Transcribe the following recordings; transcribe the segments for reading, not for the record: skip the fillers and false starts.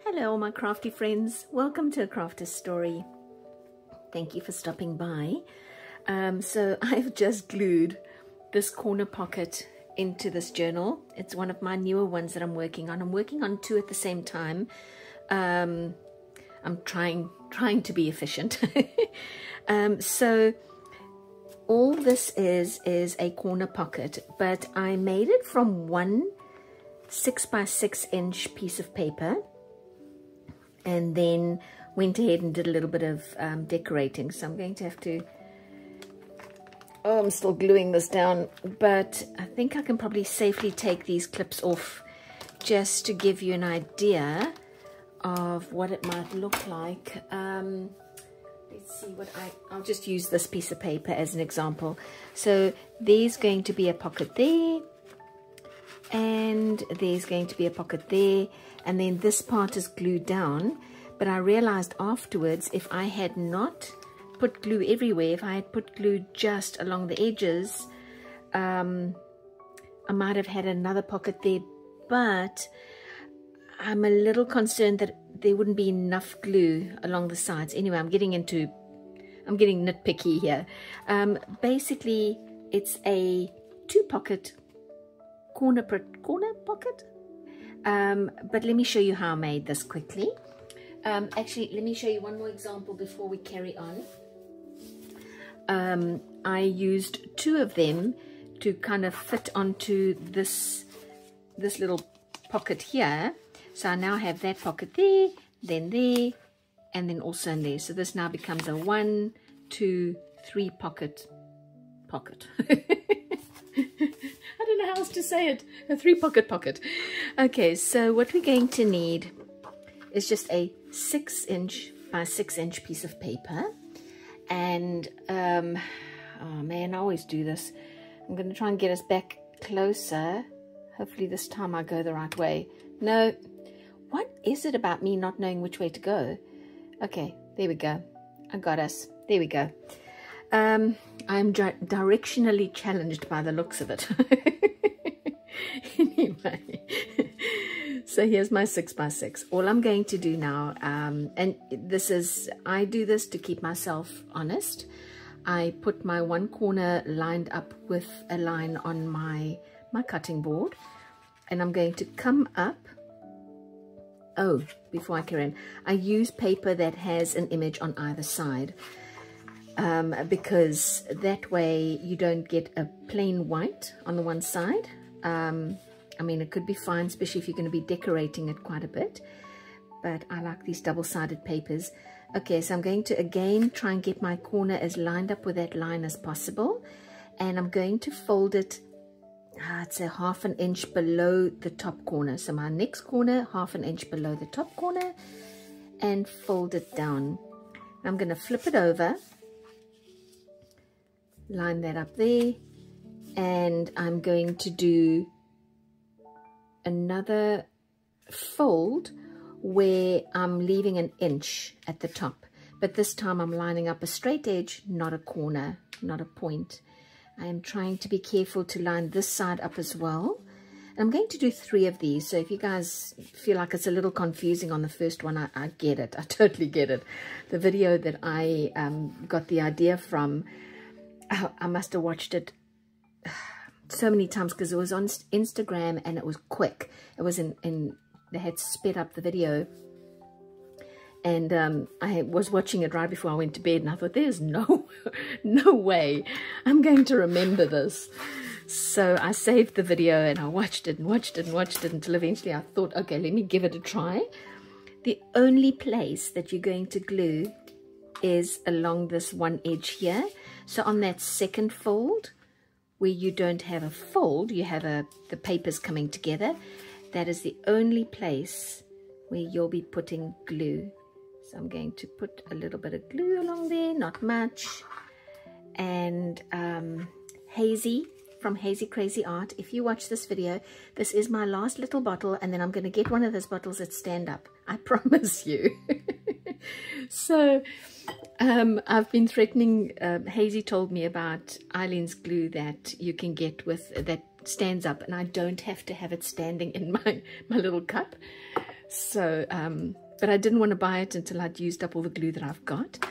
Hello all my crafty friends, welcome to A Crafter's Story. Thank you for stopping by. So I've just glued this corner pocket into this journal. It's one of my newer ones that I'm working on. I'm working on two at the same time. I'm trying to be efficient. So all this is a corner pocket, but I made it from one 6 by 6 inch piece of paper, and then went ahead and did a little bit of decorating. So I'm going to have to, I'm still gluing this down, but I think I can probably safely take these clips off just to give you an idea of what it might look like. Let's see what I'll just use this piece of paper as an example. So there's going to be a pocket there, and there's going to be a pocket there, and then this part is glued down. But I realized afterwards, if I had not put glue everywhere, if I had put glue just along the edges, I might have had another pocket there, but I'm a little concerned that there wouldn't be enough glue along the sides. Anyway, I'm getting nitpicky here. Basically, it's a two-pocket corner pocket. But let me show you how I made this quickly. Actually, let me show you one more example before we carry on. I used two of them to kind of fit onto this little pocket here. So I now have that pocket there, then there, and then also in there. So this now becomes a 1, 2, 3 pocket. I don't know how else to say it. A 3-pocket pocket. Okay, so what we're going to need is just a 6 inch by 6 inch piece of paper. And, oh man, I always do this. I'm going to try and get us back closer. Hopefully this time I go the right way. No. What is it about me not knowing which way to go? Okay, there we go. I got us. There we go. I'm directionally challenged by the looks of it. Anyway, so here's my 6 by 6. All I'm going to do now, and I do this to keep myself honest. I put my one corner lined up with a line on my cutting board, and I'm going to come up. Oh, before I carry on, I use paper that has an image on either side. Because that way you don't get a plain white on the one side. I mean, it could be fine, especially if you're going to be decorating it quite a bit, but I like these double-sided papers. Okay, so I'm going to again try and get my corner as lined up with that line as possible, and I'm going to fold it, it's a 1/2 inch below the top corner. So my next corner, 1/2 inch below the top corner, and fold it down. I'm going to flip it over, line that up there, and I'm going to do another fold where I'm leaving an inch at the top, but this time I'm lining up a straight edge, not a corner, not a point. I am trying to be careful to line this side up as well. I'm going to do 3 of these, so if you guys feel like it's a little confusing on the first one, I get it. I totally get it. The video that I got the idea from, I must have watched it so many times because it was on Instagram and it was quick. It was they had sped up the video, and I was watching it right before I went to bed, and I thought, there's no way I'm going to remember this. So I saved the video and I watched it and watched it and watched it until eventually I thought, okay, let me give it a try. The only place that you're going to glue is along this one edge here. So on that second fold, where you don't have a fold, you have the papers coming together, that is the only place where you'll be putting glue. So I'm going to put a little bit of glue along there, not much. And Hazy from Hazy Crazy Art, if you watch this video, this is my last little bottle, and then I'm going to get one of those bottles that stand up. I promise you. So I've been threatening, Hazy told me about Aleene's glue that you can get with that stands up, and I don't have to have it standing in my little cup. So, but I didn't want to buy it until I'd used up all the glue that I've got.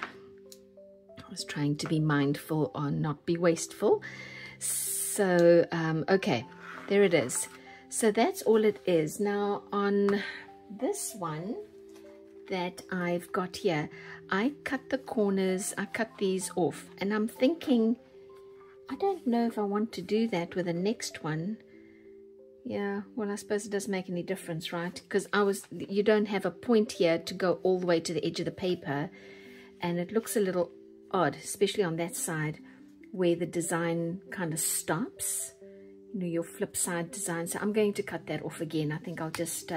I was trying to be mindful or not be wasteful. So, okay, there it is. So that's all it is. Now on this one that I've got here, I cut the corners, I cut these off, and I'm thinking, I don't know if I want to do that with the next one. Yeah, well, I suppose it doesn't make any difference, right? Because you don't have a point here to go all the way to the edge of the paper, and it looks a little odd, especially on that side where the design kind of stops, you know, your flip side design. So I'm going to cut that off again. I think I'll just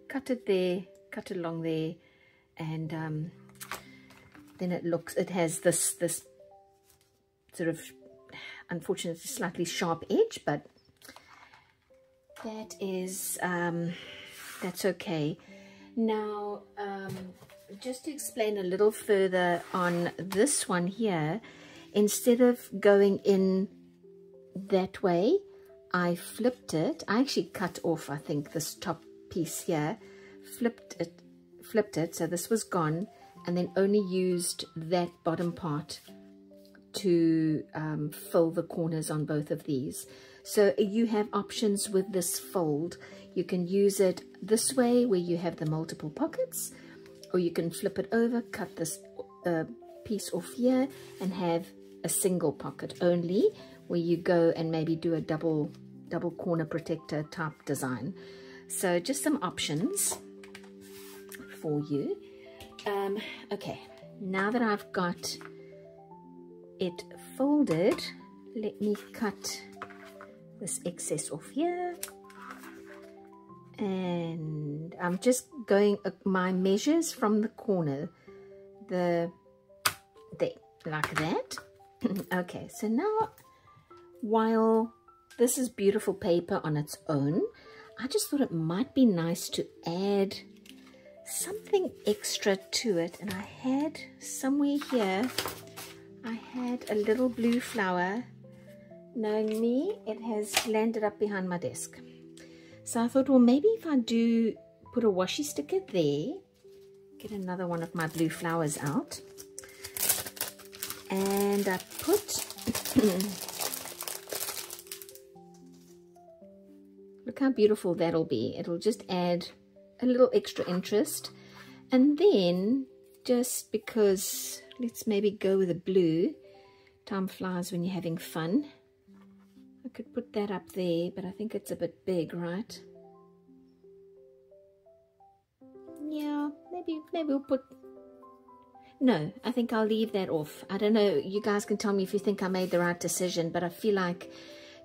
cut it there, cut it along there, and then it has this sort of, unfortunately, slightly sharp edge, but that is, that's okay. Now, just to explain a little further on this one here, instead of going in that way, I flipped it. I actually cut off, I think, this top piece here, flipped it, so this was gone, and then only used that bottom part to fill the corners on both of these. So you have options with this fold. You can use it this way where you have the multiple pockets, or you can flip it over, cut this piece off here and have a single pocket only, where you go and maybe do a double corner protector type design. So just some options for you. Okay, now that I've got it folded, let me cut this excess off here, and I'm just going my measures from the corner, there, like that. Okay, so now, while this is beautiful paper on its own, I just thought it might be nice to add something extra to it. And I had somewhere here, I had a little blue flower. Knowing me, it has landed up behind my desk. So I thought, well, maybe if I do put a washi sticker there, get another one of my blue flowers out, and I put look how beautiful that'll be. It'll just add a little extra interest. And then, just because, let's maybe go with a blue. Time flies when you're having fun. I could put that up there, but I think it's a bit big, right? Yeah, maybe we'll put... No, I think I'll leave that off. I don't know, you guys can tell me if you think I made the right decision, but I feel like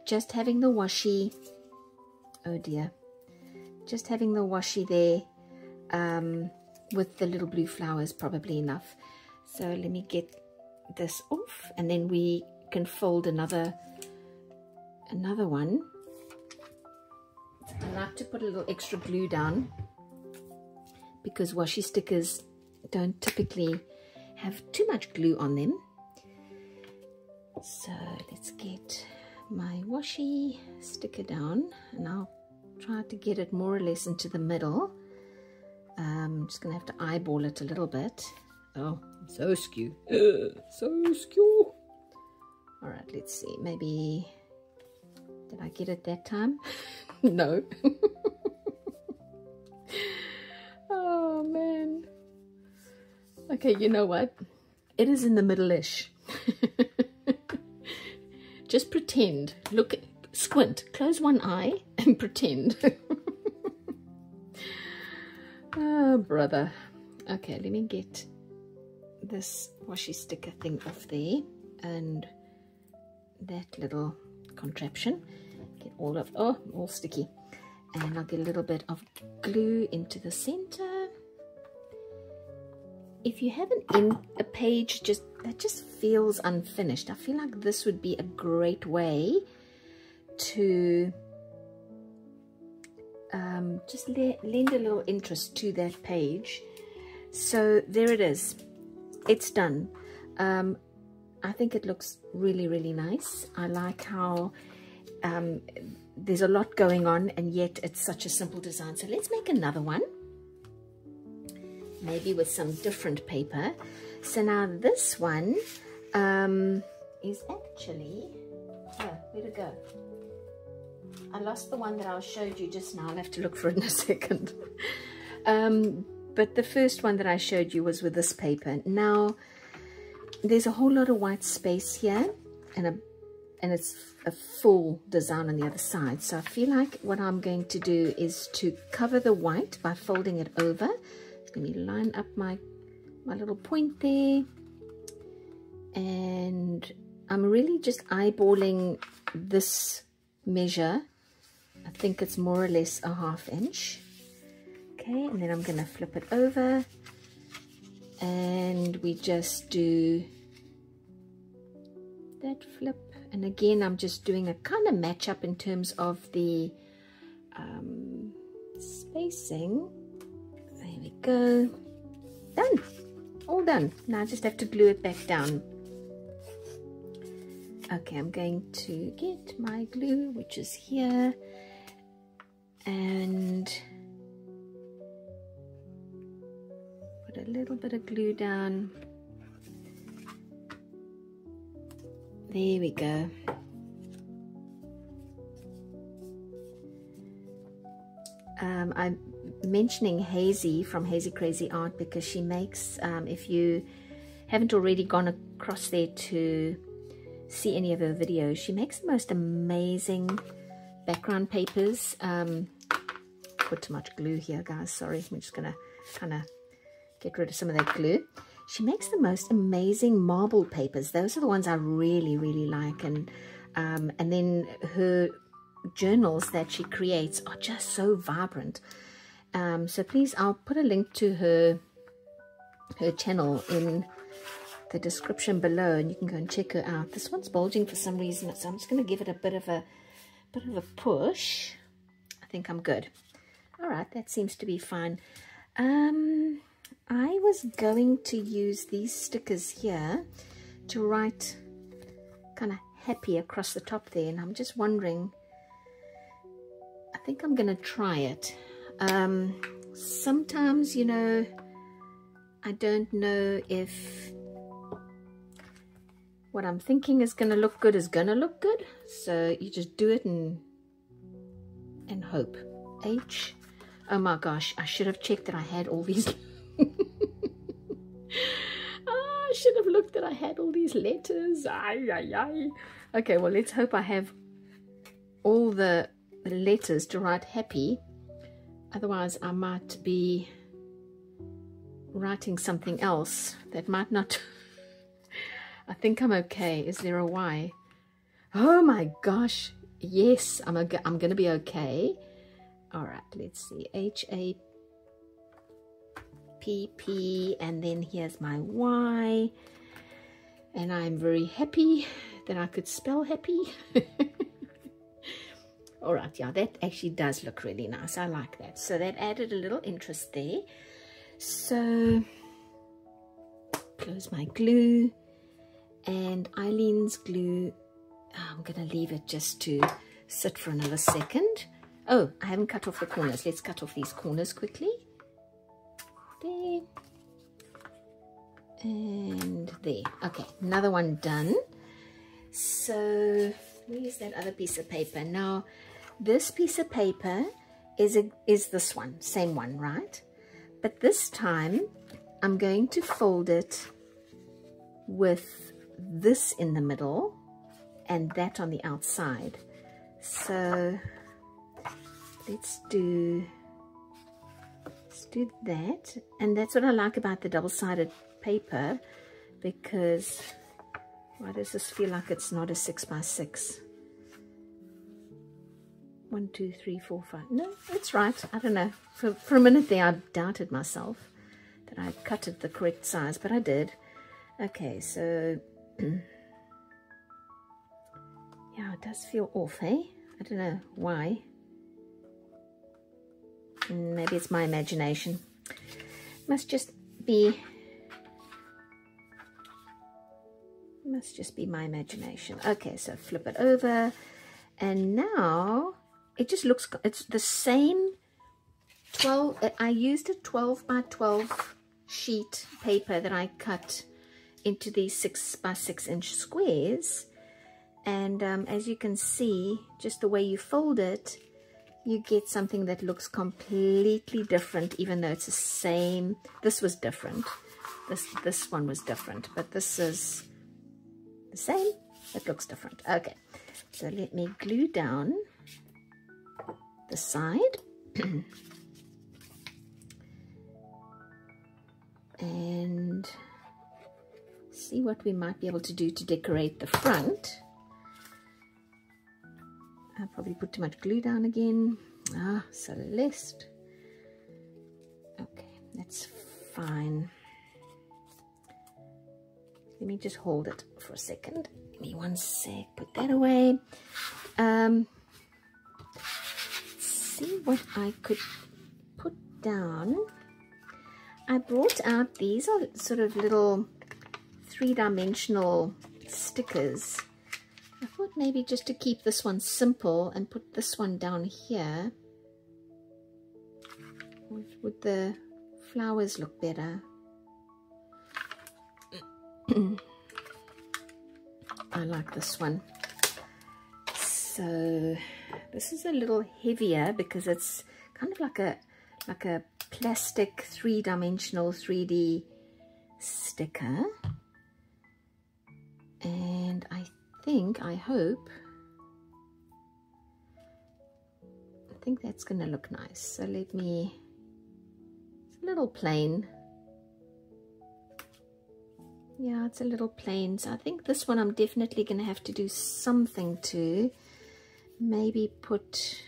just having the washi... Oh dear. Just having the washi there with the little blue flower is probably enough. So let me get this off, and then we can fold another one. I like to put a little extra glue down because washi stickers don't typically have too much glue on them. So let's get my washi sticker down, and I'll try to get it more or less into the middle. I'm just gonna have to eyeball it a little bit. Oh, so skew. So skew. All right, let's see, maybe... Did I get it that time? No. Oh, man. Okay, you know what? It is in the middle-ish. Just pretend. Look, squint. Close one eye and pretend. Oh, brother. Okay, let me get this washi sticker thing off there. And that little... contraption, get all of, oh, all sticky, and I'll get a little bit of glue into the center. If you have a page that just feels unfinished, I feel like this would be a great way to just lend a little interest to that page. So there it is, it's done. I think it looks really, really nice. I like how there's a lot going on, and yet it's such a simple design. So let's make another one. maybe with some different paper. So now this one is actually, oh, where'd it go? I lost the one that I showed you just now. I'll have to look for it in a second. But the first one that I showed you was with this paper. Now, there's a whole lot of white space here, and it's a full design on the other side. So I feel like what I'm going to do is to cover the white by folding it over. Let me line up my little point there. And I'm really just eyeballing this measure. I think it's more or less a 1/2 inch. Okay, and then I'm going to flip it over, and we just do that flip. And again, I'm just doing a kind of match up in terms of the spacing. There we go. Done. All done. Now I just have to glue it back down. Okay, I'm going to get my glue, which is here, and put a little bit of glue down. There we go. I'm mentioning Hazy from Hazy Crazy Art because she makes, if you haven't already gone across there to see any of her videos, she makes the most amazing background papers. Put too much glue here, guys, sorry. I'm just gonna kind of get rid of some of that glue. She makes the most amazing marble papers. Those are the ones I really like, and then her journals that she creates are just so vibrant. So please, I'll put a link to her channel in the description below, and you can go and check her out. This one's bulging for some reason, so I'm just going to give it a bit of a push. I think I'm good. All right, that seems to be fine. I was going to use these stickers here to write kind of happy across the top there, and I'm just wondering, I think I'm going to try it. Sometimes, you know, I don't know if what I'm thinking is going to look good is going to look good, so you just do it and hope. H. Oh my gosh, I should have checked that I had all these. I should have looked that I had all these letters. Okay, well, let's hope I have all the letters to write happy. Otherwise, I might be writing something else that might not. I think I'm okay. Is there a Y? Oh my gosh. Yes, I'm going to be okay. All right, let's see. H-A-P-P, and then here's my Y. And I'm very happy that I could spell happy. All right, yeah, that actually does look really nice. I like that. So that added a little interest there. So close my glue, and Aleene's glue, I'm going to leave it just to sit for another second. Oh, I haven't cut off the corners. Let's cut off these corners quickly. There. And there. Okay, another one done. So where's that other piece of paper? Now, this piece of paper is this one, same one, right? But this time, I'm going to fold it with this in the middle and that on the outside. So let's do that. And that's what I like about the double-sided paper, because why does this feel like it's not a 6x6? 1, 2, 3, 4, 5. No, it's right. I don't know. For a minute there, I doubted myself that I cut it the correct size, but I did. Okay, so yeah, it does feel off, eh? I don't know why. Maybe it's my imagination. Must just be my imagination. Okay, so flip it over, and now it just looks, it's the same 12, I used a 12 by 12 sheet paper that I cut into these 6 by 6 inch squares, and as you can see, just the way you fold it, you get something that looks completely different, even though it's the same. This was different. This one was different, but this is the same. It looks different. Okay, so let me glue down the side. And see what we might be able to do to decorate the front. I'll probably put too much glue down again. Ah, Celeste. Okay, that's fine. Let me just hold it for a second. Give me one sec. Put that away. See what I could put down. I brought out, these are sort of little 3-dimensional stickers. I thought maybe just to keep this one simple and put this one down here. Would the flowers look better? I like this one. So this is a little heavier because it's kind of like a plastic 3-dimensional 3D sticker, and I think that's gonna look nice. So let me, it's a little plain. Yeah, it's a little plain. So I think this one I'm definitely gonna have to do something to, maybe put,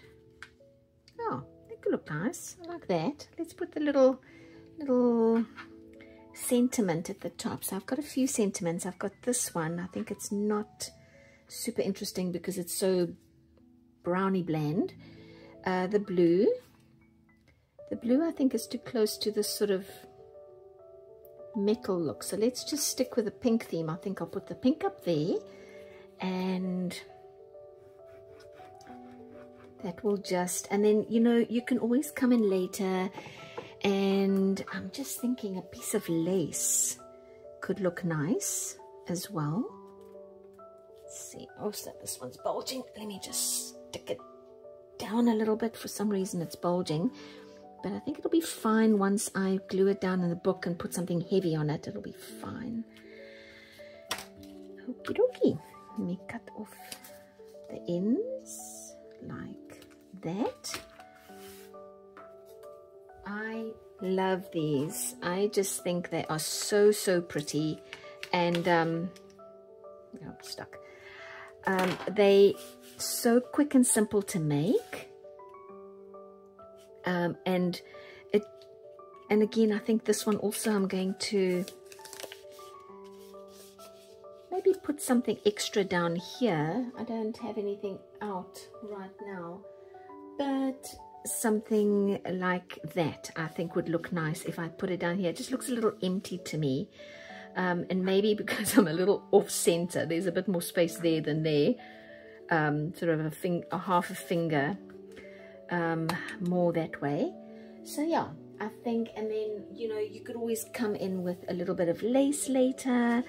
oh, that could look nice. I like that. Let's put the little sentiment at the top. So I've got a few sentiments. I've got this one. I think it's not super interesting because it's so brownie blend. The blue I think is too close to this sort of metal look. So let's just stick with the pink theme. I think I'll put the pink up there, and that will just, and then, you know, you can always come in later, and I'm just thinking a piece of lace could look nice as well. Let's see. Oh, so this one's bulging. Let me just stick it down a little bit. For some reason it's bulging, but I think it'll be fine once I glue it down in the book and put something heavy on it. It'll be fine. Okie dokie. Let me cut off the ends like that. I love these. I just think they are so pretty, and oh, stuck. They so quick and simple to make, and again, I think this one also I'm going to maybe put something extra down here. I don't have anything out right now, but something like that I think would look nice if I put it down here. It just looks a little empty to me, and maybe because I'm a little off center, there's a bit more space there than there, sort of a half a finger more that way. So yeah, I think, and then, you know, you could always come in with a little bit of lace later.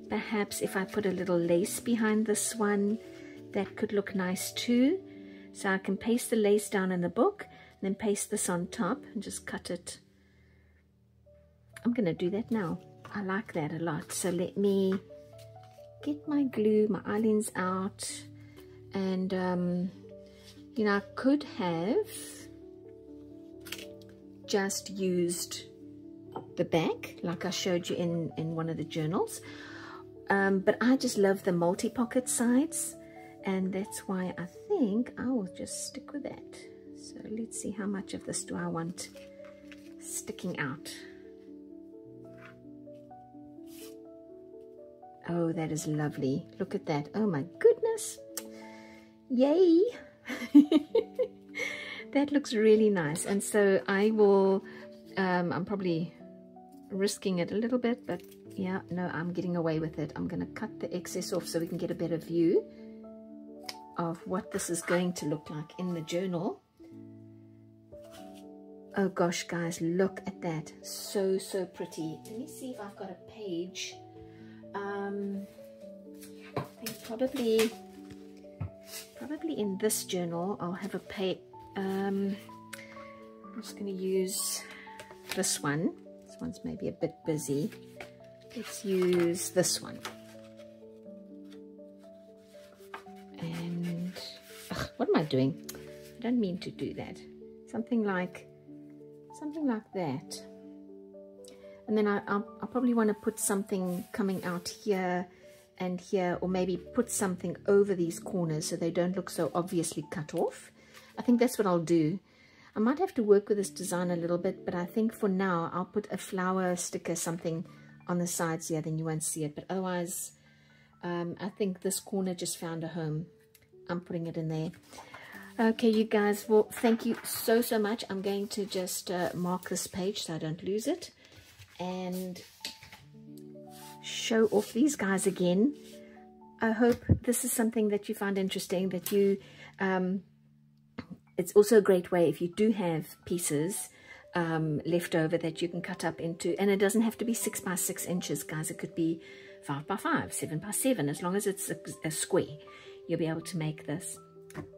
Perhaps if I put a little lace behind this one, that could look nice too. So I can paste the lace down in the book, and then paste this on top and just cut it. I'm going to do that now. I like that a lot. So let me get my glue, my Aleene's out, and you know, I could have just used the back like I showed you in one of the journals, but I just love the multi-pocket sides, and that's why I think I will just stick with that. So let's see, how much of this do I want sticking out? Oh, that is lovely. Look at that. Oh my goodness. Yay. That looks really nice. And so I will, I'm probably risking it a little bit, but yeah, no, I'm getting away with it. I'm going to cut the excess off so we can get a better view of what this is going to look like in the journal. Oh gosh, guys, look at that. So, so pretty. Let me see if I've got a page. I think probably in this journal I'll have a page. I'm just going to use this one. This one's maybe a bit busy. Let's use this one. And what am I doing? I don't mean to do that. Something like that. And then I'll probably want to put something coming out here and here, or maybe put something over these corners so they don't look so obviously cut off. I think that's what I'll do. I might have to work with this design a little bit, but I think for now I'll put a flower sticker, something on the sides here, then you won't see it. But otherwise, I think this corner just found a home. I'm putting it in there. Okay, you guys, well, thank you so, so much. I'm going to just mark this page so I don't lose it. And show off these guys again. I hope this is something that you find interesting, that you it's also a great way if you do have pieces left over that you can cut up into, and it doesn't have to be 6 by 6 inches, guys. It could be 5 by 5, 7 by 7, as long as it's a square, you'll be able to make this.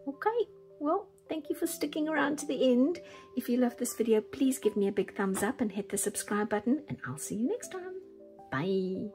Okay, well, thank you for sticking around to the end. If you love this video, please give me a big thumbs up and hit the subscribe button, and I'll see you next time. Bye.